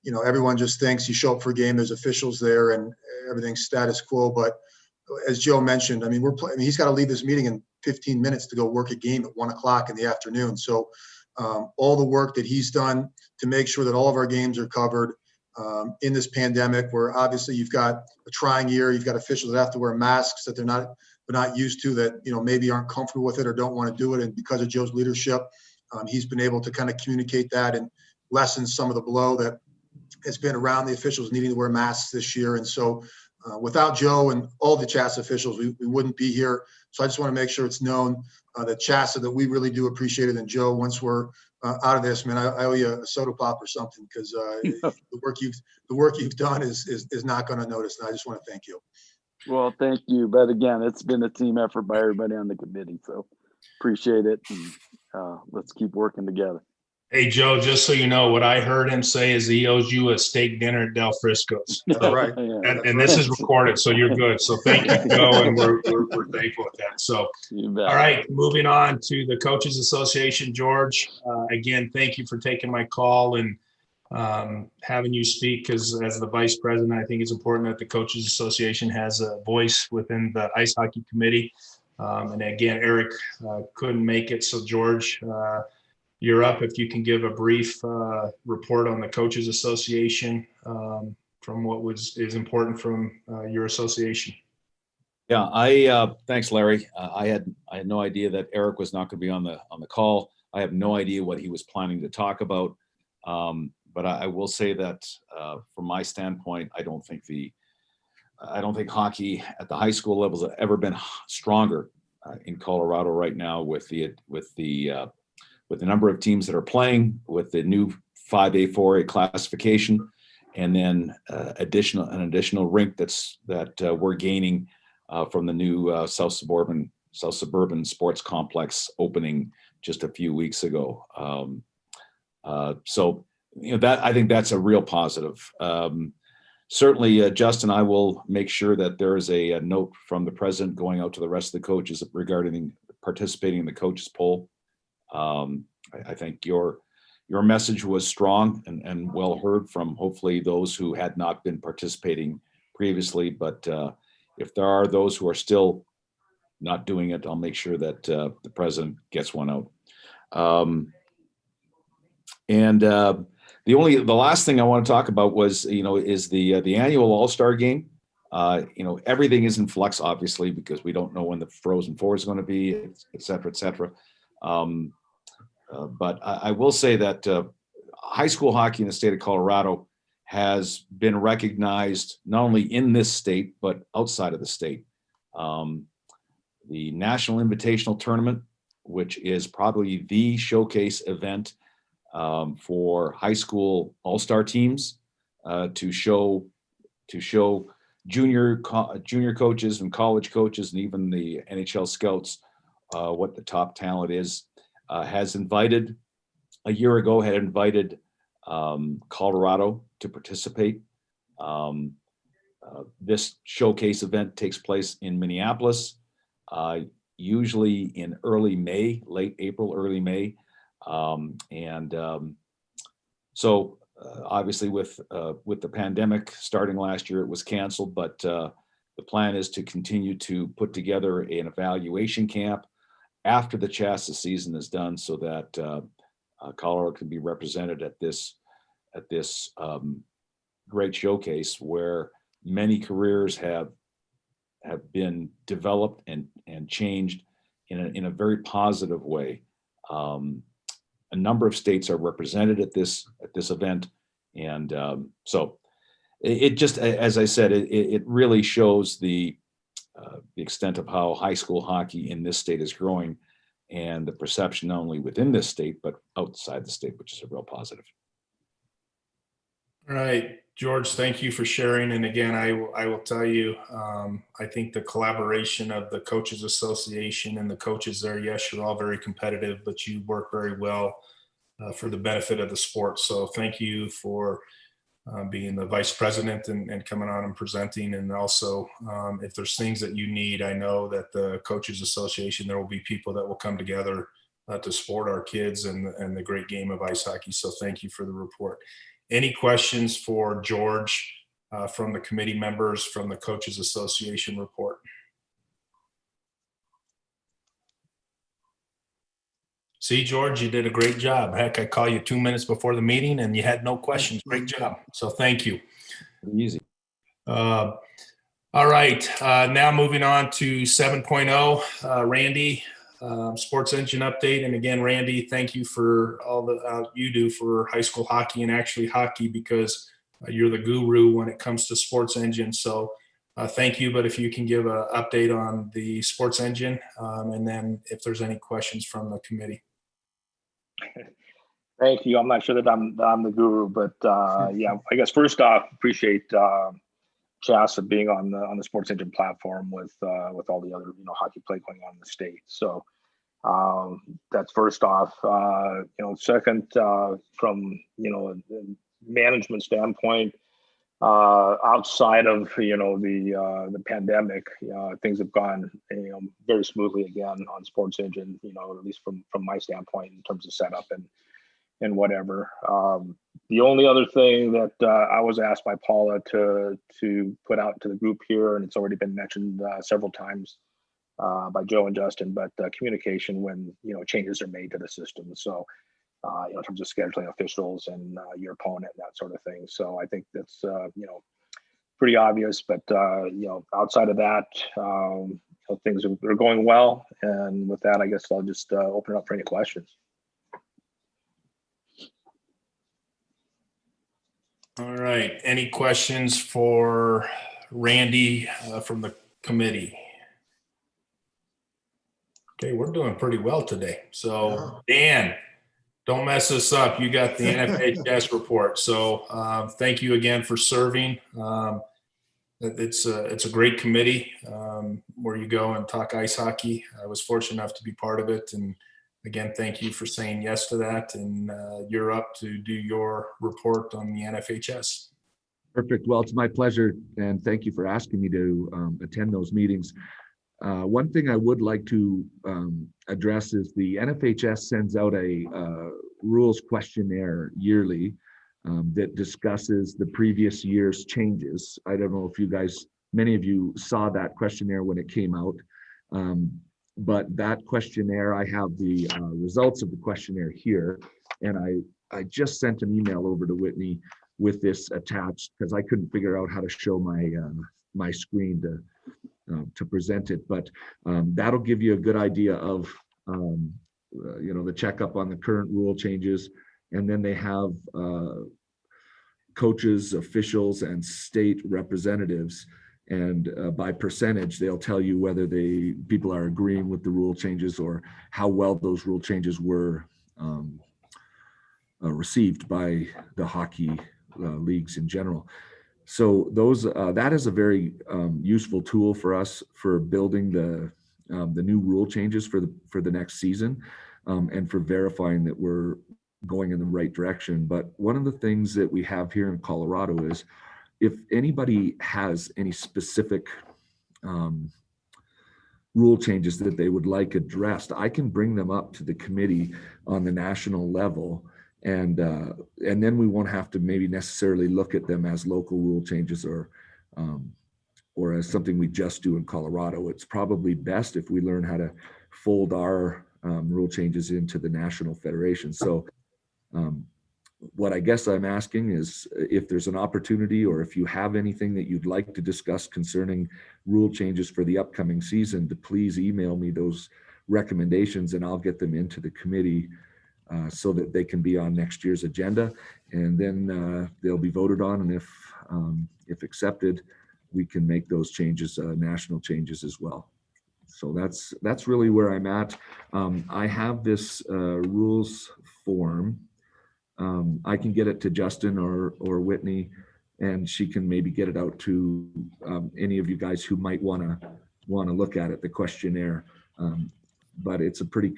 you know, everyone just thinks you show up for a game, there's officials there and everything's status quo. But as Joe mentioned, I mean, he's got to leave this meeting in 15 minutes to go work a game at 1 o'clock in the afternoon. So all the work that he's done to make sure that all of our games are covered in this pandemic, where obviously you've got a trying year, you've got officials that have to wear masks that they're not used to, that, you know, maybe aren't comfortable with it or don't want to do it. And because of Joe's leadership, he's been able to kind of communicate that and lessen some of the blow that has been around the officials needing to wear masks this year. And so without Joe and all the CHSAA officials, we wouldn't be here. So I just want to make sure it's known that CHSAA, that we really do appreciate it. And Joe, once we're out of this, man, I owe you a soda pop or something, because the work you've done is not going to notice. And I just want to thank you. Well, thank you. But again, it's been a team effort by everybody on the committee. So Appreciate it. And, let's keep working together. Hey, Joe, just so you know, what I heard him say is he owes you a steak dinner at Del Frisco's. All right. Yeah. And this is recorded, so you're good. So thank you, Joe, and we're thankful with that. So, You bet. all right, moving on to the Coaches Association, George. Again, thank you for taking my call and having you speak, because as the vice president, I think it's important that the Coaches Association has a voice within the ice hockey committee. And again, Eric couldn't make it, so George, you're up if you can give a brief report on the Coaches Association from what is important from your association. Yeah, thanks, Larry. I had no idea that Eric was not going to be on the call. I have no idea what he was planning to talk about. But I will say that from my standpoint, I don't think hockey at the high school levels have ever been stronger in Colorado right now with the number of teams that are playing, with the new 5A, 4A classification, and then an additional rink that we're gaining from the new South Suburban Sports Complex opening just a few weeks ago. So that, I think that's a real positive. Certainly, Justin, I will make sure that there is a note from the president going out to the rest of the coaches regarding participating in the coaches poll. I think your message was strong and well heard from hopefully those who had not been participating previously. But if there are those who are still not doing it, I'll make sure that the president gets one out. The last thing I want to talk about was, is the annual All-Star game. Everything is in flux, obviously, because we don't know when the Frozen Four is going to be, et cetera, et cetera. But I will say that high school hockey in the state of Colorado has been recognized not only in this state, but outside of the state. The National Invitational Tournament, which is probably the showcase event for high school all-star teams to show junior coaches and college coaches and even the NHL scouts what the top talent is, has invited Colorado to participate. This showcase event takes place in Minneapolis, usually in early May, late April, early May. So obviously with the pandemic starting last year, it was canceled, but the plan is to continue to put together an evaluation camp after the CHSAA season is done, so that Colorado can be represented at this great showcase where many careers have been developed and changed in a very positive way. A number of states are represented at this event, and so it just, as I said, it really shows the extent of how high school hockey in this state is growing, and the perception not only within this state but outside the state, which is a real positive. All right, George, thank you for sharing. And again, I will tell you, I think the collaboration of the Coaches Association and the coaches there, yes, you're all very competitive, but you work very well for the benefit of the sport. So thank you for being the vice president and coming on and presenting. And also, if there's things that you need, I know that the Coaches Association, there will be people that will come together to support our kids and the great game of ice hockey. So thank you for the report. Any questions for George from the committee members from the Coaches Association report? See, George, you did a great job. Heck, I call you 2 minutes before the meeting and you had no questions. Great job. So thank you. Easy. All right. Now moving on to 7.0, Randy, Sports Engine update. And again, Randy, thank you for all that you do for high school hockey and actually hockey, because you're the guru when it comes to Sports Engine. So thank you. But if you can give an update on the Sports Engine, and then if there's any questions from the committee. Thank you. I'm not sure that I'm the guru, but yeah, I guess first off, appreciate CHSAA being on the Sports Engine platform with all the other hockey play going on in the state. So That's first off. Second, from the management standpoint, outside of the pandemic, things have gone very smoothly again on Sports Engine. At least from my standpoint in terms of setup and whatever. The only other thing that I was asked by Paula to put out to the group here, and it's already been mentioned several times by Joe and Justin, but communication when changes are made to the system. So in terms of scheduling officials and your opponent, that sort of thing. So I think that's pretty obvious. But outside of that, things are going well. And with that, I guess I'll just open it up for any questions. All right. Any questions for Randy from the committee? Okay, we're doing pretty well today. So Dan, don't mess us up. You got the NFHS report. So thank you again for serving. It's a great committee where you go and talk ice hockey. I was fortunate enough to be part of it. And again, thank you for saying yes to that. And you're up to do your report on the NFHS. Perfect. Well, it's my pleasure. And thank you for asking me to attend those meetings. One thing I would like to address is the NFHS sends out a rules questionnaire yearly that discusses the previous year's changes. I don't know if you guys, many of you saw that questionnaire when it came out, but that questionnaire, I have the results of the questionnaire here, and I just sent an email over to Whitney with this attached because I couldn't figure out how to show my my screen to present it, but that'll give you a good idea of the checkup on the current rule changes. And then they have coaches, officials, and state representatives, and by percentage they'll tell you whether people are agreeing with the rule changes or how well those rule changes were received by the hockey leagues in general. So those that is a very useful tool for us for building the new rule changes for the next season, and for verifying that we're going in the right direction. But one of the things that we have here in Colorado is if anybody has any specific rule changes that they would like addressed, I can bring them up to the committee on the national level. And then we won't have to maybe necessarily look at them as local rule changes or as something we just do in Colorado. It's probably best if we learn how to fold our rule changes into the national federation. So what I guess I'm asking is if there's an opportunity or if you have anything that you'd like to discuss concerning rule changes for the upcoming season, to please email me those recommendations and I'll get them into the committee so that they can be on next year's agenda, and then they'll be voted on. And if accepted, we can make those changes national changes as well. So that's really where I'm at. I have this rules form. I can get it to Justin or Whitney, and she can maybe get it out to any of you guys who might want to look at it, the questionnaire. But it's a pretty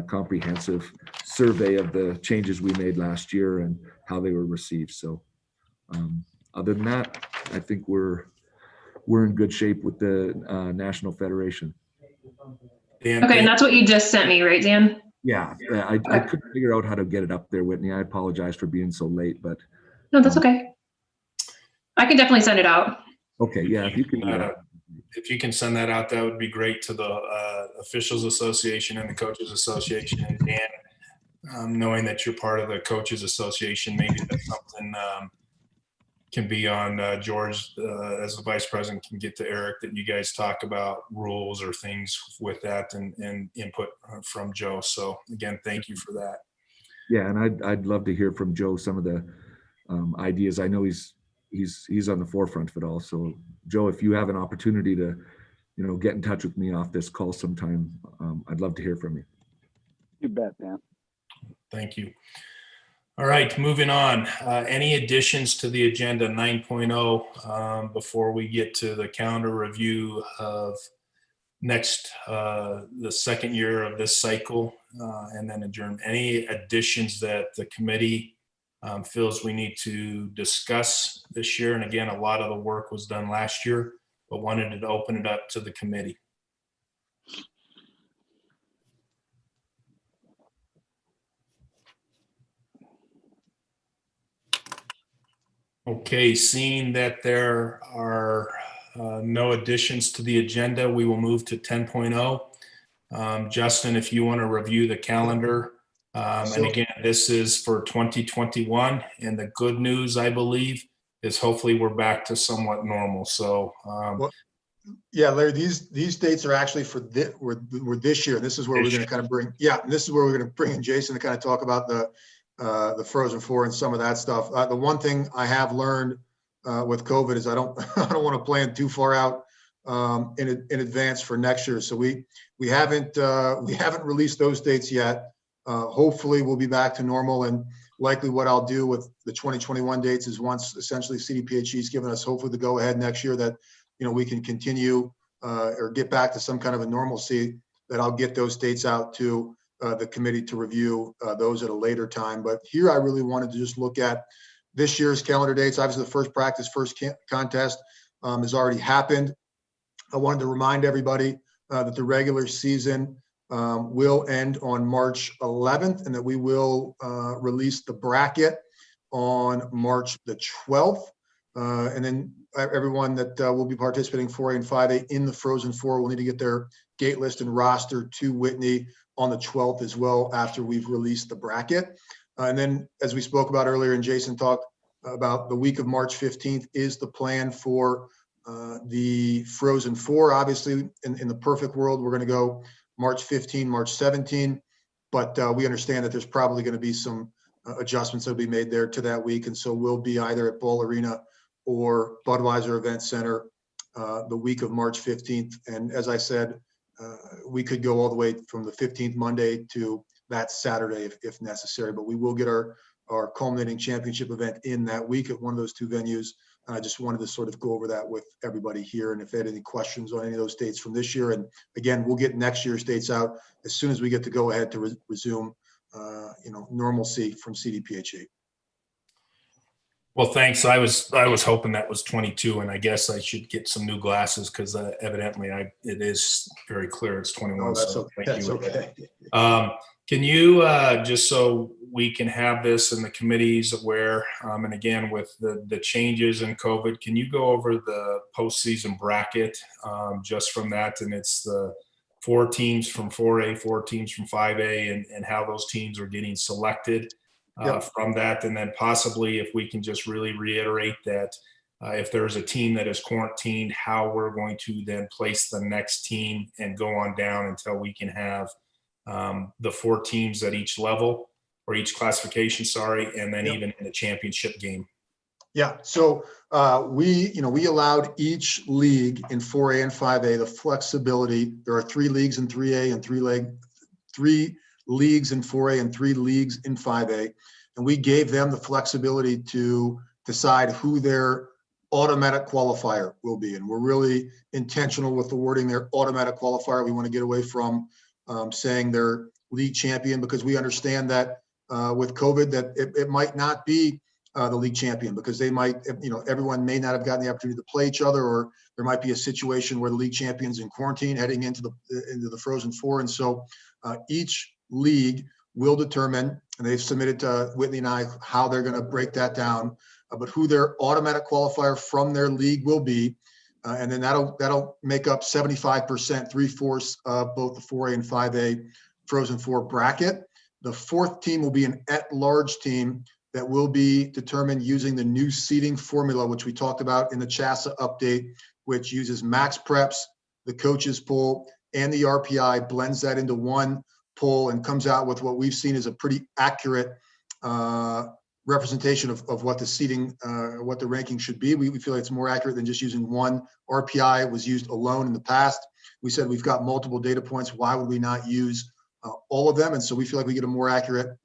comprehensive survey of the changes we made last year and how they were received. So other than that, I think we're in good shape with the National Federation. Dan, Okay, and that's what you just sent me, right, Dan? Yeah, I couldn't figure out how to get it up there, Whitney. I apologize for being so late, but No, that's okay. I can definitely send it out. Okay, yeah, if you can do that. If you can send that out, that would be great to the Officials Association and the Coaches Association. And Dan, knowing that you're part of the Coaches Association, maybe that's something can be on George as the Vice President can get to Eric, that you guys talk about rules or things with that and input from Joe. So again, thank you for that. Yeah, and I'd love to hear from Joe some of the ideas. I know he's on the forefront of it all. So Joe, if you have an opportunity to, get in touch with me off this call sometime, I'd love to hear from you. You bet, man. Thank you. All right, moving on. Any additions to the agenda 9.0 before we get to the calendar review of next, the second year of this cycle, and then adjourn. Any additions that the committee feels we need to discuss this year? And again, a lot of the work was done last year, but wanted to open it up to the committee. Okay, seeing that there are no additions to the agenda, we will move to 10.0. Justin, if you want to review the calendar. And again, this is for 2021. And the good news, I believe, is hopefully we're back to somewhat normal. So, yeah, Larry, these dates are actually for were this year. This is where we're going to kind of bring, this is where we're going to bring in Jason to kind of talk about the Frozen Four and some of that stuff. The one thing I have learned with COVID is I don't want to plan too far out in advance for next year. So we haven't released those dates yet. Hopefully we'll be back to normal, and likely what I'll do with the 2021 dates is once essentially CDPHE's given us hopefully the go ahead next year that we can continue or get back to some kind of a normalcy, that I'll get those dates out to the committee to review those at a later time. But here I really wanted to just look at this year's calendar dates. Obviously the first practice, first contest has already happened. I wanted to remind everybody that the regular season will end on March 11th, and that we will release the bracket on March the 12th. And then everyone that will be participating 4A and 5A in the Frozen Four will need to get their gate list and roster to Whitney on the 12th as well, after we've released the bracket. And then, as we spoke about earlier, and Jason talked about, the week of March 15th is the plan for the Frozen Four. Obviously, in the perfect world, we're going to go March 15, March 17, but we understand that there's probably going to be some adjustments that will be made there to that week. And so we'll be either at Ball Arena or Budweiser Event Center the week of March 15th. And as I said, we could go all the way from the 15th Monday to that Saturday if necessary, but we will get our culminating championship event in that week at one of those two venues. And I just wanted to sort of go over that with everybody here, and if they had any questions on any of those dates from this year. And again, we'll get next year's dates out as soon as we get to go ahead to resume normalcy from CDPHE. Well, thanks. I was hoping that was 22, and I guess I should get some new glasses because evidently it is very clear it's 21. No, that's so okay. That's okay. Can you, just so we can have this and the committee's aware, and again, with the changes in COVID, can you go over the postseason bracket just from that? And it's the 4 teams from 4A, 4 teams from 5A, and how those teams are getting selected from that. And then possibly if we can just really reiterate that if there's a team that is quarantined, how we're going to then place the next team and go on down until we can have the 4 teams at each level or each classification, and then even in the championship game. Yeah, so we allowed each league in 4A and 5A the flexibility. There are 3 leagues in 3A and 3 leagues in 4A and 3 leagues in 5A. And we gave them the flexibility to decide who their automatic qualifier will be. And we're really intentional with the wording there, automatic qualifier. We want to get away from saying they're league champion, because we understand that with COVID that it might not be the league champion, because they might, everyone may not have gotten the opportunity to play each other, or there might be a situation where the league champion's in quarantine heading into the Frozen Four. And so each league will determine, and they've submitted to Whitney and I how they're going to break that down, but who their automatic qualifier from their league will be. And then that'll make up 75%, 3/4 of both the 4A and 5A Frozen Four bracket. The 4th team will be an at-large team that will be determined using the new seeding formula, which we talked about in the CHSAA update, which uses max preps, the coaches poll, and the RPI, blends that into one poll and comes out with what we've seen as a pretty accurate representation of what the seating, what the ranking should be. We feel like it's more accurate than just using one. RPI was used alone in the past. We said we've got multiple data points. Why would we not use all of them? And so we feel like we get a more accurate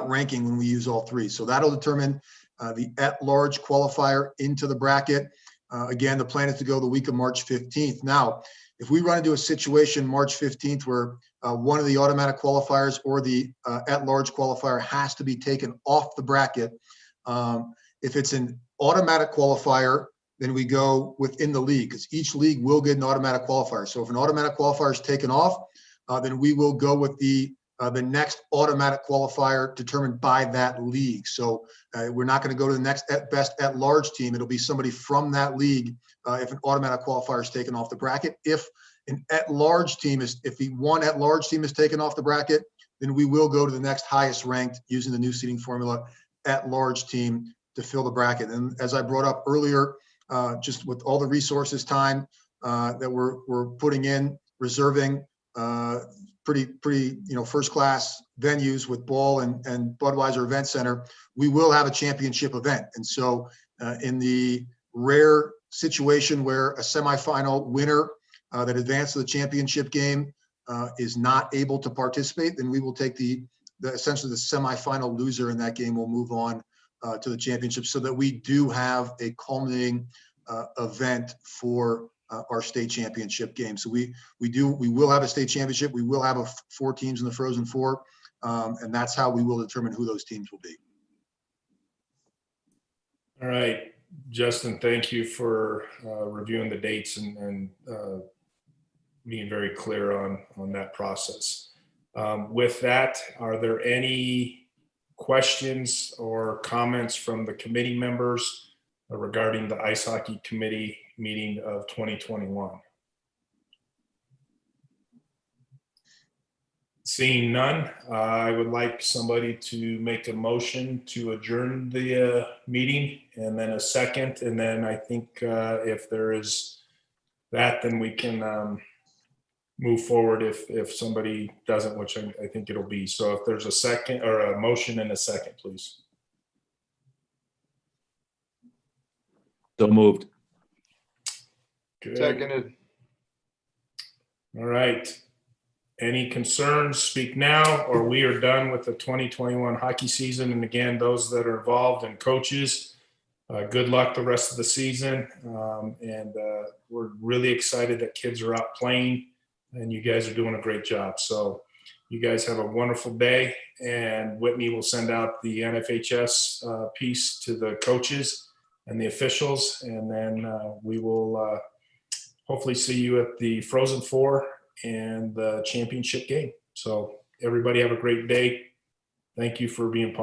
ranking when we use all 3. So that'll determine the at-large qualifier into the bracket. Again, the plan is to go the week of March 15th. Now, if we run into a situation March 15th where one of the automatic qualifiers or the at-large qualifier has to be taken off the bracket, if it's an automatic qualifier, then we go within the league, because each league will get an automatic qualifier. So if an automatic qualifier is taken off, then we will go with the next automatic qualifier determined by that league. So we're not going to go to the next best at-large team. It'll be somebody from that league if an automatic qualifier is taken off the bracket. If an at-large team if the one at-large team is taken off the bracket, then we will go to the next highest ranked using the new seeding formula at-large team to fill the bracket. And as I brought up earlier, just with all the resources, time that we're putting in, reserving pretty first class venues with Ball and Budweiser Event Center, we will have a championship event. And so in the rare situation where a semifinal winner that advanced to the championship game is not able to participate, then we will take essentially the semifinal loser in that game will move on to the championship, so that we do have a culminating event for our state championship game. So we will have a state championship. We will have 4 teams in the Frozen Four, and that's how we will determine who those teams will be. All right, Justin, thank you for reviewing the dates and being very clear on that process. With that, are there any questions or comments from the committee members regarding the Ice Hockey Committee meeting of 2021? Seeing none, I would like somebody to make a motion to adjourn the meeting, and then a second. And then I think if there is that, then we can move forward if somebody doesn't, which I think it'll be. So if there's a second or a motion and a second, please. So moved. Good. Seconded. All right. Any concerns, speak now, or we are done with the 2021 hockey season. And again, those that are involved and coaches, good luck the rest of the season. And we're really excited that kids are out playing, and you guys are doing a great job. So you guys have a wonderful day, and Whitney will send out the NFHS piece to the coaches and the officials, and then we will hopefully see you at the Frozen Four and the championship game. So everybody have a great day. Thank you for being part.